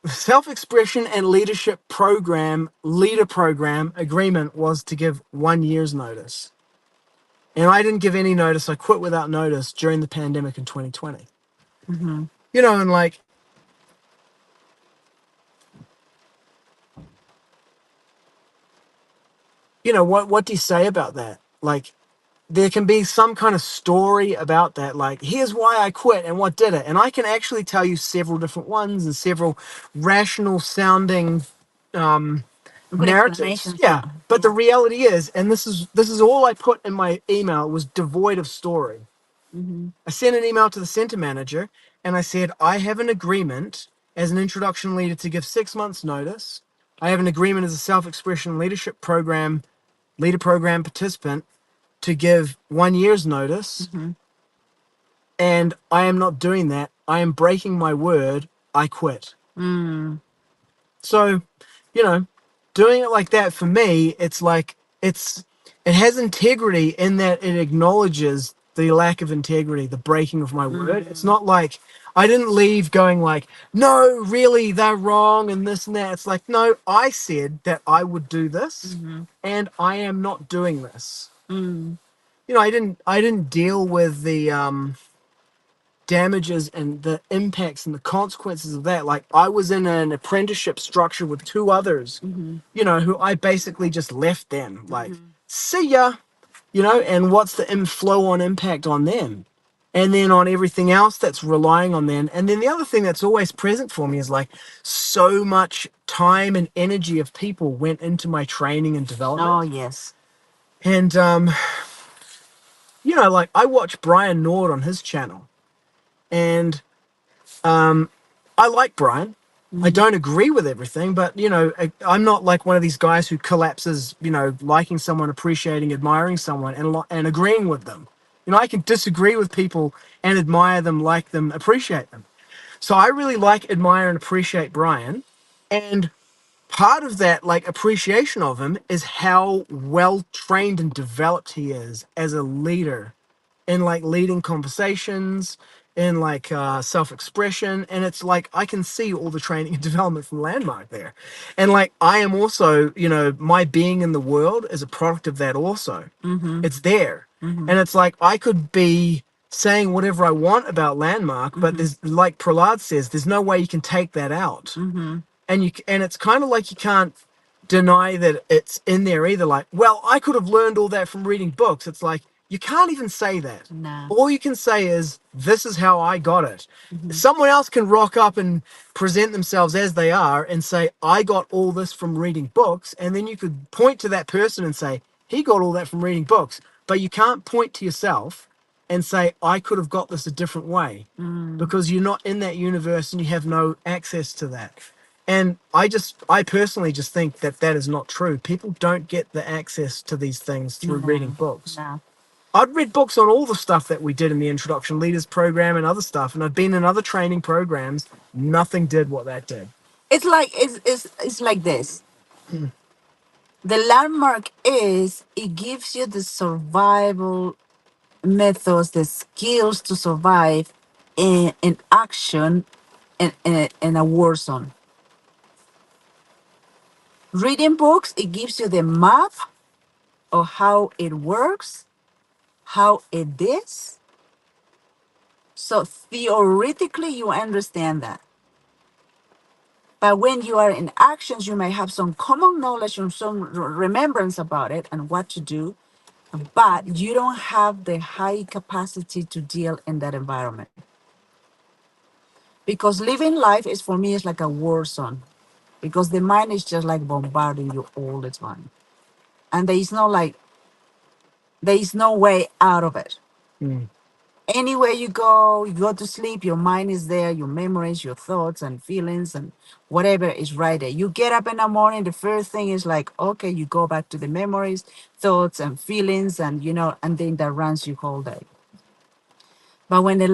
self-expression and leadership program leader program agreement was to give 1 year's notice. And I didn't give any notice. I quit without notice during the pandemic in 2020. You know, and like, you know, what do you say about that? Like, there can be some kind of story about that. Like, here's why I quit and what did it. And I can actually tell you several different ones and several rational sounding Good narratives. explanations. Yeah. But the reality is, and this is all I put in my email, was devoid of story. I sent an email to the center manager and I said, I have an agreement as an introduction leader to give 6 months notice. I have an agreement as a self-expression leadership program, leader program participant to give 1 year's notice. And I am not doing that. I am breaking my word. I quit. So, you know, doing it like that for me, it's like it has integrity in that it acknowledges the lack of integrity, the breaking of my word. It's not like I didn't leave going like, no, really, they're wrong and this and that. It's like, no, I said that I would do this and I am not doing this. You know, I didn't deal with the damages and the impacts and the consequences of that. Like I was in an apprenticeship structure with two others, you know, who I basically just left them like, see ya, you know, and what's the flow on impact on them? And then on everything else that's relying on them. And then the other thing that's always present for me is like so much time and energy of people went into my training and development. Oh yes. And you know, like I watch Brian Nord on his channel. And I like Brian. I don't agree with everything, but you know, I'm not like one of these guys who collapses, you know, liking someone, appreciating, admiring someone, and agreeing with them. You know, I can disagree with people and admire them, like them, appreciate them. So I really like, admire, and appreciate Brian. And part of that, like, appreciation of him is how well trained and developed he is as a leader in like leading conversations, in like self-expression. And it's like I can see all the training and development from Landmark there. And like I am also, you know, my being in the world is a product of that also. It's there. And it's like I could be saying whatever I want about Landmark, but there's, like Prahlad says, there's no way you can take that out. And it's kind of like you can't deny that it's in there either. Like, well, I could have learned all that from reading books. It's like you can't even say that. No. All you can say is, this is how I got it. Someone else can rock up and present themselves as they are and say, I got all this from reading books, and then you could point to that person and say, he got all that from reading books. But you can't point to yourself and say, I could have got this a different way, because you're not in that universe and you have no access to that. And I personally just think that that is not true. People don't get the access to these things through reading books. No. I'd read books on all the stuff that we did in the Introduction Leaders program and other stuff, and I've been in other training programs. Nothing did what that did. It's like it's like this. The landmark is it gives you the survival methods, the skills to survive in action in a war zone. Reading books, it gives you the map of how it works, how it is. So theoretically, you understand that. But when you are in actions, you may have some common knowledge and some remembrance about it and what to do, but you don't have the high capacity to deal in that environment. Because living life is, for me, is like a war zone. Because the mind is just like bombarding you all the time. And there is no way out of it. Anywhere you go to sleep, your mind is there, your memories, your thoughts and feelings and whatever is right there. You get up in the morning, the first thing is like, okay, you go back to the memories, thoughts and feelings, and and then that runs you whole day. But when you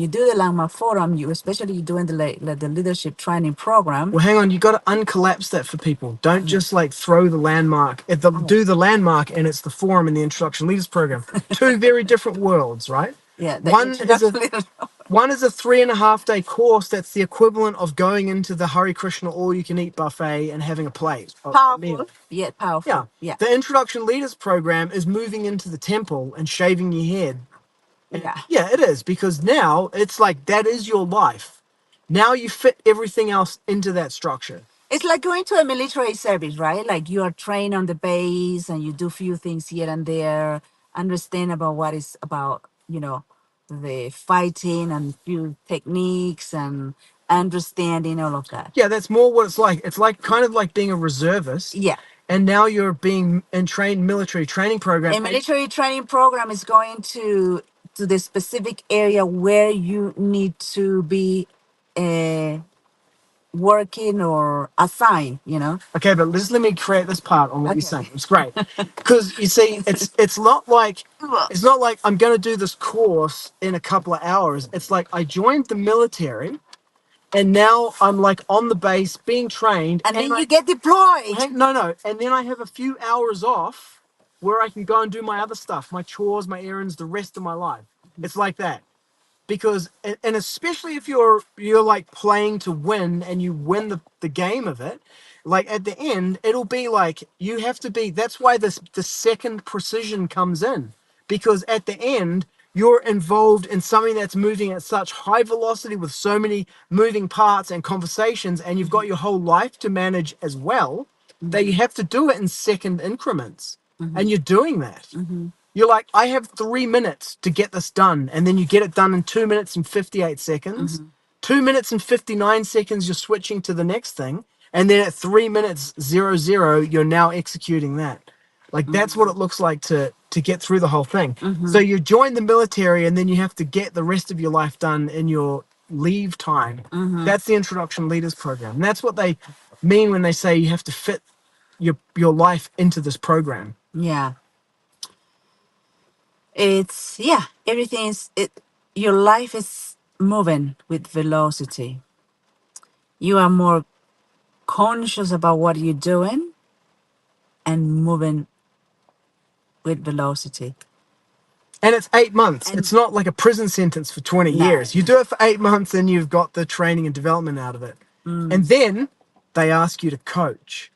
do the landmark forum, you especially doing the leadership training program. Well, hang on, you got to uncollapse that for people. Don't just like throw the landmark. Do the landmark, and it's the forum in the Introduction Leaders program. Two very different worlds, right? Yeah, One is a 3.5 day course that's the equivalent of going into the Hare Krishna all-you-can-eat buffet and having a plate. A meal. Powerful. Yeah, powerful. Yeah. Yeah. The Introduction Leaders program is moving into the temple and shaving your head. Yeah. Yeah, it is, because now it's like that is your life. Now you fit everything else into that structure. It's like going to a military service, right? Like you are trained on the base and you do few things here and there, understand about what is about, the fighting and few techniques and understanding all of that. Yeah, that's more what it's like. It's like kind of like being a reservist. Yeah. And now you're being in trained military training program. A military training program is going to the specific area where you need to be working or assigned, Okay, but just let me create this part on what you're Okay. saying. It's great. Because you see, it's not like I'm gonna do this course in a couple of hours. It's like I joined the military and now I'm like on the base being trained. And then you get deployed. No. And then I have a few hours off where I can go and do my other stuff, my chores, my errands, the rest of my life. It's like that. Because and especially if you're like playing to win and you win the game of it, like at the end it'll be like you have to be. That's why the second precision comes in, because at the end you're involved in something that's moving at such high velocity with so many moving parts and conversations, and you've got your whole life to manage as well, that you have to do it in second increments. And you're doing that. You're like, I have 3 minutes to get this done. And then you get it done in 2 minutes and 58 seconds. 2 minutes and 59 seconds, you're switching to the next thing. And then at 3 minutes 00, you're now executing that. Like, that's what it looks like to get through the whole thing. So you join the military and then you have to get the rest of your life done in your leave time. That's the Introduction Leaders program. And that's what they mean when they say you have to fit your life into this program. Yeah. Everything is your life is moving with velocity. You are more conscious about what you're doing and moving with velocity. And it's 8 months. It's not like a prison sentence for 20 years. You do it for 8 months and you've got the training and development out of it. And then they ask you to coach.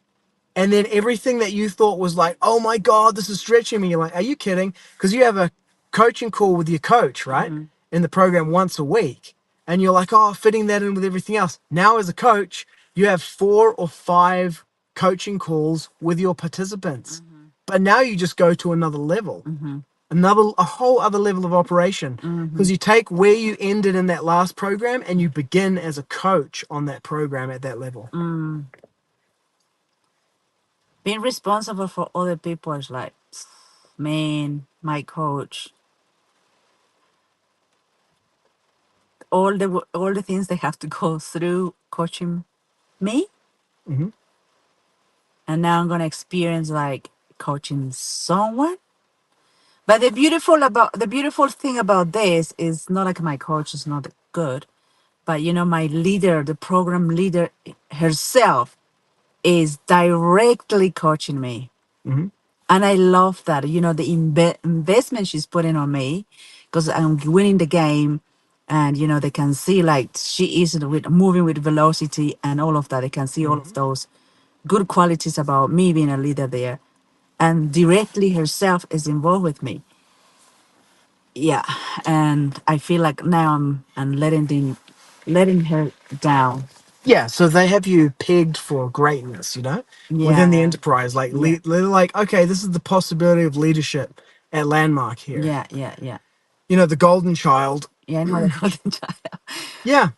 And then everything that you thought was like, oh my God, this is stretching me. You're like, are you kidding? Because you have a coaching call with your coach, right? In the program once a week. And you're like, oh, fitting that in with everything else. Now, as a coach, you have 4 or 5 coaching calls with your participants. But now you just go to another level, a whole other level of operation. Because you take where you ended in that last program and you begin as a coach on that program at that level. Being responsible for other people is like, man, my coach, all the things they have to go through coaching me, Mhm. and now I'm gonna experience like coaching someone. But the beautiful thing about this is not like my coach is not good, but my leader, the program leader herself, is directly coaching me. Mhm. And I love that, the investment she's putting on me, because I'm winning the game. And, they can see like she is moving with velocity and all of that. They can see all of those good qualities about me being a leader there. And directly herself is involved with me. Yeah. And I feel like now I'm letting her down. Yeah, so they have you pegged for greatness, within the Yeah. enterprise. Like, Yeah. they're like, okay, this is the possibility of leadership at Landmark here. Yeah. Yeah. Yeah. The golden child. Yeah. I know the golden child. Yeah,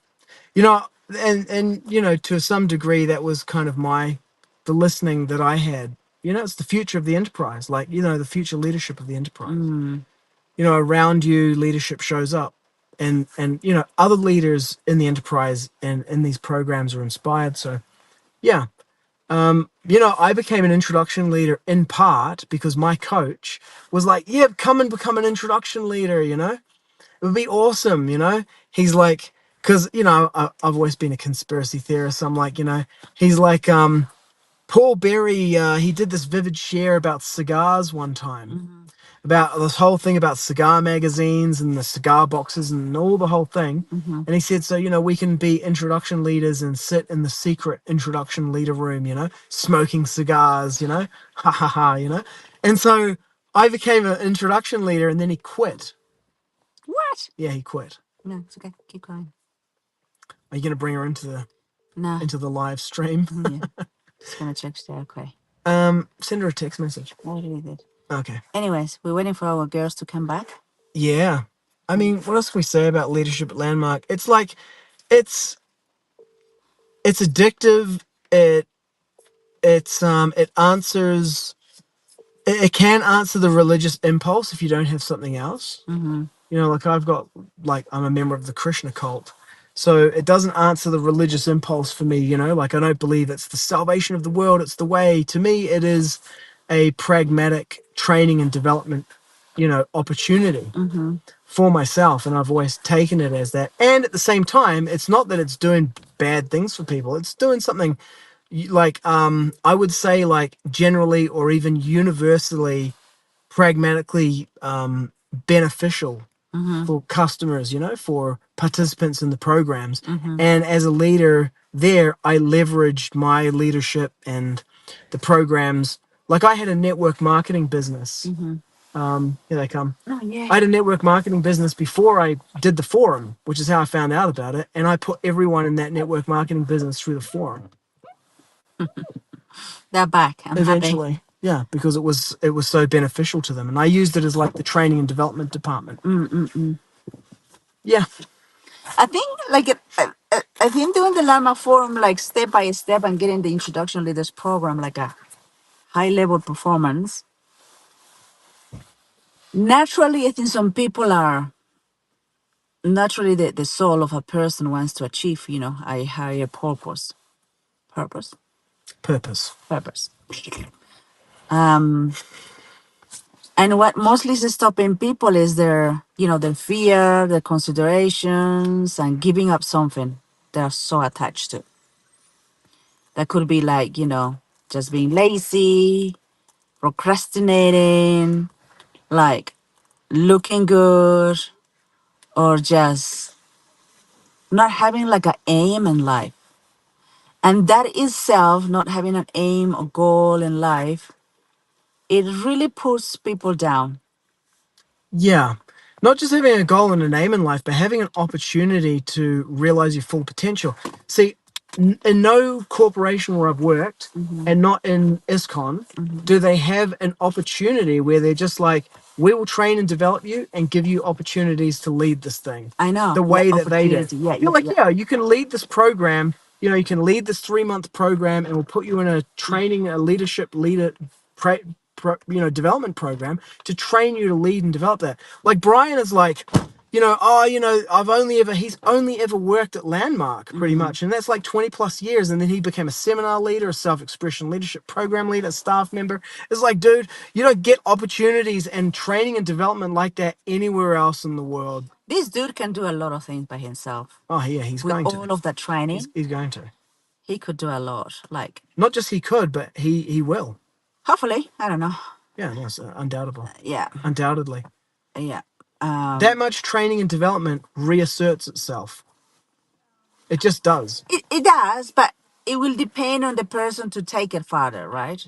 you know, and to some degree, that was kind of the listening that I had. It's the future of the enterprise, like, the future leadership of the enterprise. Around you, leadership shows up. And other leaders in the enterprise and in these programs are inspired. So, yeah. I became an introduction leader in part because my coach was like, yeah, come and become an introduction leader. It would be awesome. He's like, because, I've always been a conspiracy theorist. So I'm like, he's like, Paul Berry, he did this vivid share about cigars one time, about this whole thing about cigar magazines and the cigar boxes and all the whole thing. And he said, so, we can be introduction leaders and sit in the secret introduction leader room, smoking cigars, ha ha ha. And so I became an introduction leader and then he quit. What? Yeah, he quit. No, it's okay. Keep going. Are you going to bring her into Nah. the live stream? Yeah. Just gonna check there. Okay. Send her a text message. I already did. Okay. Anyways, we're waiting for our girls to come back. Yeah. I mean, what else can we say about leadership at Landmark? It's like, it's addictive. It answers. It can answer the religious impulse if you don't have something else. Mm-hmm. Like I'm a member of the Krishna cult. So it doesn't answer the religious impulse for me, like I don't believe it's the salvation of the world, it's the way. To me, it is a pragmatic training and development, opportunity Mm-hmm. for myself. And I've always taken it as that. And at the same time, it's not that it's doing bad things for people. It's doing something like, I would say, like, generally or even universally pragmatically beneficial Mm-hmm. for customers, for participants in the programs. Mm-hmm. And as a leader there, I leveraged my leadership and the programs. Like, I had a network marketing business. Mm-hmm. Here they come. Oh yeah. I had a network marketing business before I did the forum, which is how I found out about it. And I put everyone in that network marketing business through the forum. They're back. I'm happy. Eventually, yeah, because it was so beneficial to them, and I used it as like the training and development department. Mm-mm-mm. Yeah, I think like I think doing the Lama Forum like step by step and getting the introduction leaders program like a high level performance. Naturally, I think some people are naturally the soul of a person wants to achieve, a higher purpose. Purpose. purpose. Purpose. Um and what mostly is stopping people is their fear, their considerations, and giving up something they're so attached to. That could be like, just being lazy, procrastinating, like looking good, or just not having like an aim in life. And that itself, not having an aim or goal in life, it really puts people down. Yeah. Not just having a goal and an aim in life, but having an opportunity to realize your full potential. See, in no corporation where I've worked, and not in ISKCON, do they have an opportunity where they're just like, we will train and develop you and give you opportunities to lead this thing I know. the way that they do. Opportunity. Yeah, You're like, yeah, you can lead this program. You know, you can lead this 3-month program, and we'll put you in a training, a leadership leader, development program to train you to lead and develop that. Like Brian is like, he's only ever worked at Landmark pretty much, and that's like 20 plus years. And then he became a seminar leader, a self-expression leadership program leader, a staff member. It's like, dude, you don't get opportunities and training and development like that anywhere else in the world. This dude can do a lot of things by himself. Oh yeah, he's With going all to. of that training, He's going to. he could do a lot. Like, Not just he could, but he will. hopefully, I don't know. Yeah, no, it's undoubtedly. Yeah, Undoubtedly. yeah. That much training and development reasserts itself. It just does. It does, but it will depend on the person to take it further, right?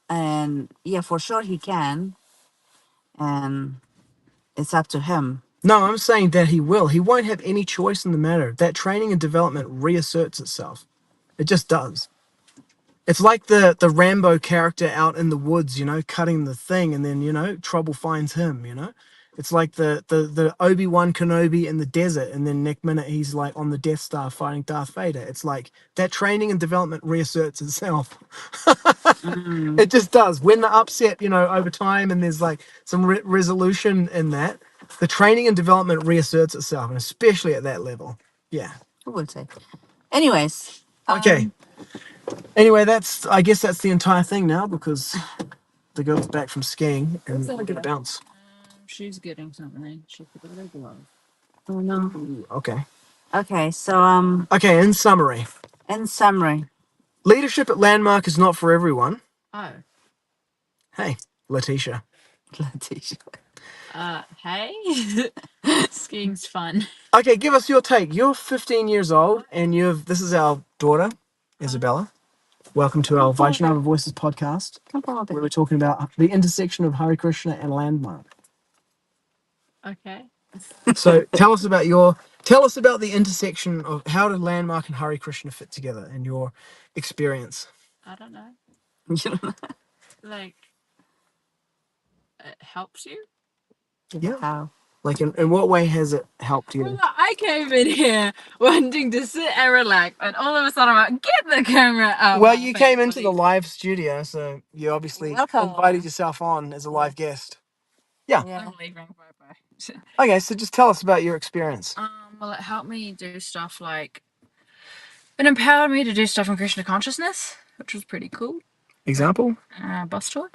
And yeah, for sure he can, and it's up to him. No, I'm saying that he will. He won't have any choice in the matter. That training and development reasserts itself. It just does. It's like the Rambo character out in the woods, cutting the thing, and then, trouble finds him. It's like the Obi-Wan Kenobi in the desert, and then next minute he's like on the Death Star fighting Darth Vader. It's like that training and development reasserts itself. It just does. When they're upset, over time, and there's like some resolution in that, the training and development reasserts itself, and especially at that level. Yeah. Who will say? Anyways. Okay. Anyway, I guess that's the entire thing now, because the girl's back from skiing and we're gonna bounce. She's getting something. She forgot her glove. Oh no. Ooh, okay. Okay, so Okay, in summary, leadership at Landmark is not for everyone. Oh. Hey, Letitia. Letitia. Hey. Skiing's fun. Okay, give us your take. You're 15 years old, and this is our daughter, Isabella. Welcome to our Vaishnava Voices podcast, where we're talking about the intersection of Hare Krishna and Landmark. Okay. So tell us about the intersection of how did Landmark and Hare Krishna fit together in your experience. I don't know. You don't know Like, it helps you? Yeah. how. Like, in what way has it helped you? Well, I came in here wanting to sit and relax, and all of a sudden I'm like, get the camera out. Well, you came into the live studio, so you obviously Welcome. invited yourself on as a live guest. Yeah. I'm leaving. Bye-bye. Okay, so just tell us about your experience. Well, it helped me do stuff like... It empowered me to do stuff in Krishna consciousness, which was pretty cool. Example? Bus tour.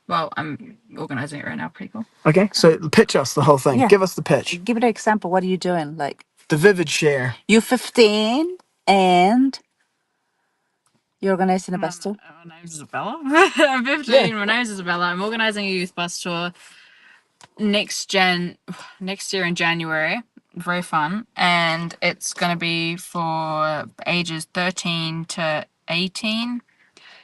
Well, I'm organising it right now. Pretty cool. Okay, so pitch us the whole thing. Yeah. Give us the pitch. Give it an example. What are you doing? Like, The vivid share. you're 15 and you're organizing a bus tour. My name's Isabella. I'm 15. Yeah. My name's Isabella. I'm organising a youth bus tour next year in January. Very fun, and it's going to be for ages 13 to 18.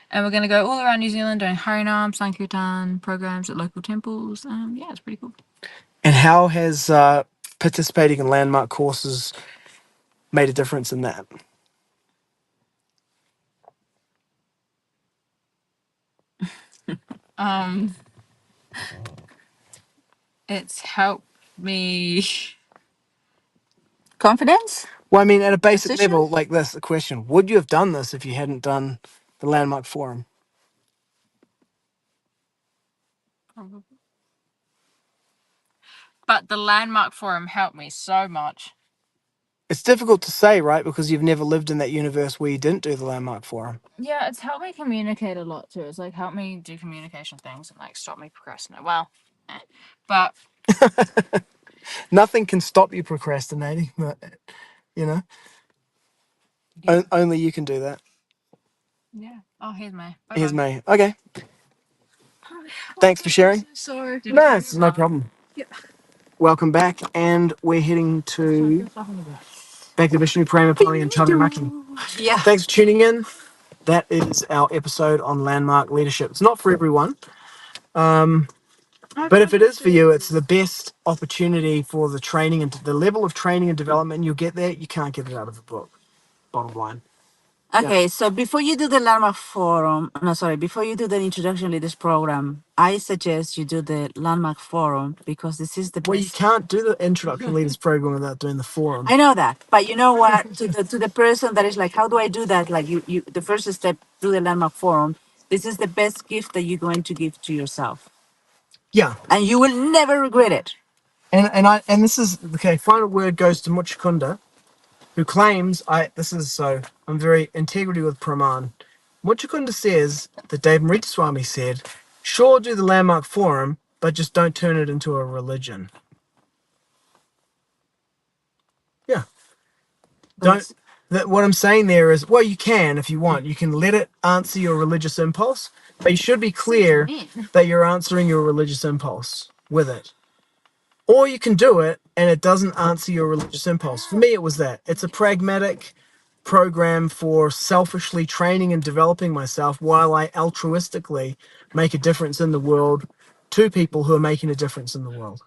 And we're going to go all around New Zealand doing Harinam, Sankirtan programs at local temples. Yeah, it's pretty cool. And how has participating in Landmark courses made a difference in that? It's helped me. Confidence? Well, I mean, at a basic Position? level, like this, the question, would you have done this if you hadn't done the Landmark Forum? But the Landmark Forum helped me so much. It's difficult to say, right? Because you've never lived in that universe where you didn't do the Landmark Forum. Yeah, it's helped me communicate a lot too. It's like helped me do communication things and like stop me procrastinating. Well, but Nothing can stop you procrastinating, but, Yeah. only you can do that. Yeah. Oh, here's May. Here's Bye-bye. me. Okay. Thanks for sharing. Sorry. No, it's no problem. Yeah. Welcome back, and we're heading back to Vishnu Premapali and Chaturmukhi. Yeah. Thanks for tuning in. That is our episode on Landmark leadership. It's not for everyone. But if it is for you, it's the best opportunity for the training and the level of training and development you'll get there. You can't get it out of a book. Bottom line. Okay, so before you do the Landmark Forum, no, sorry, before you do the Introduction Leaders Program, I suggest you do the Landmark Forum because this is the Well, you best. can't do the introduction leaders program without doing the forum. I know that, but you know what? To the person that is like, how do I do that? Like you, the first step through the Landmark Forum. This is the best gift that you're going to give to yourself, Yeah, and you will never regret it. and this is okay. Final word goes to Muchukunda, who claims I'm very integrity with Praman. Muchukunda says that Dave Swami said, "Sure, do the landmark forum, but just don't turn it into a religion." Yeah, But don't. That what I'm saying there is, well, you can if you want. You can let it answer your religious impulse, but you should be clear that you're answering your religious impulse with it. Or you can do it and it doesn't answer your religious impulse. For me, it was that. It's a pragmatic program for selfishly training and developing myself while I altruistically make a difference in the world to people who are making a difference in the world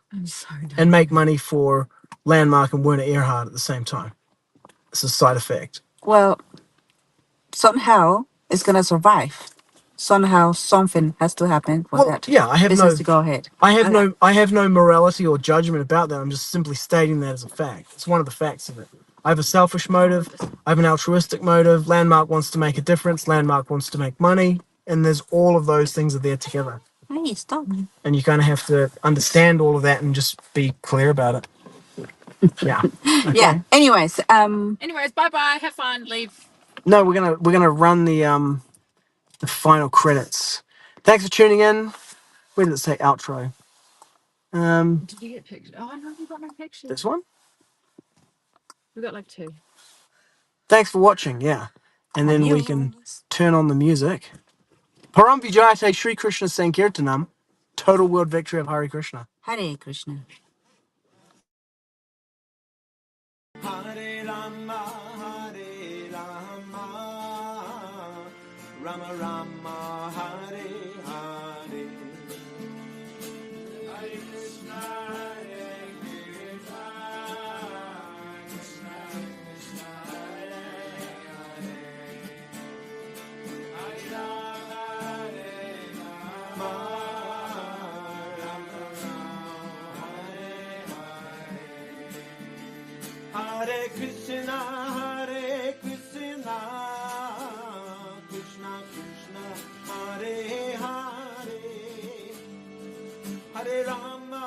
and make money for Landmark and Werner Erhard at the same time. It's a side effect. well, somehow it's gonna survive. Somehow something has to happen for Well, that yeah, business to go ahead. I have no morality or judgment about that. I'm just simply stating that as a fact. It's one of the facts of it. I have a selfish motive. I have an altruistic motive. Landmark wants to make a difference. Landmark wants to make money, and there's all of those things are there together. Hey, stop. And you kind of have to understand all of that and just be clear about it. Yeah. Okay. Yeah. Anyways, Anyways, bye bye. Have fun. Leave. No, we're gonna run the final credits. Thanks for tuning in. Where did it say outro? Did you get pictures? Oh no, we got no pictures. This one. We got like 2. Thanks for watching, yeah. And then we can turn on the music. Param Vijayate Sri Krishna Sankirtanam. Total world victory of Hare Krishna. Hare Krishna. Hare Rama, Hare Rama, Rama Rama, Hare Hare. Hare Krishna, Hare Krishna, Krishna Krishna, Hare Hare. Hare Rama, Hare Rama, Rama Rama, Hare Hare. Hare Krishna, Hare Krishna, Krishna Krishna, Hare Hare, Hare Rama,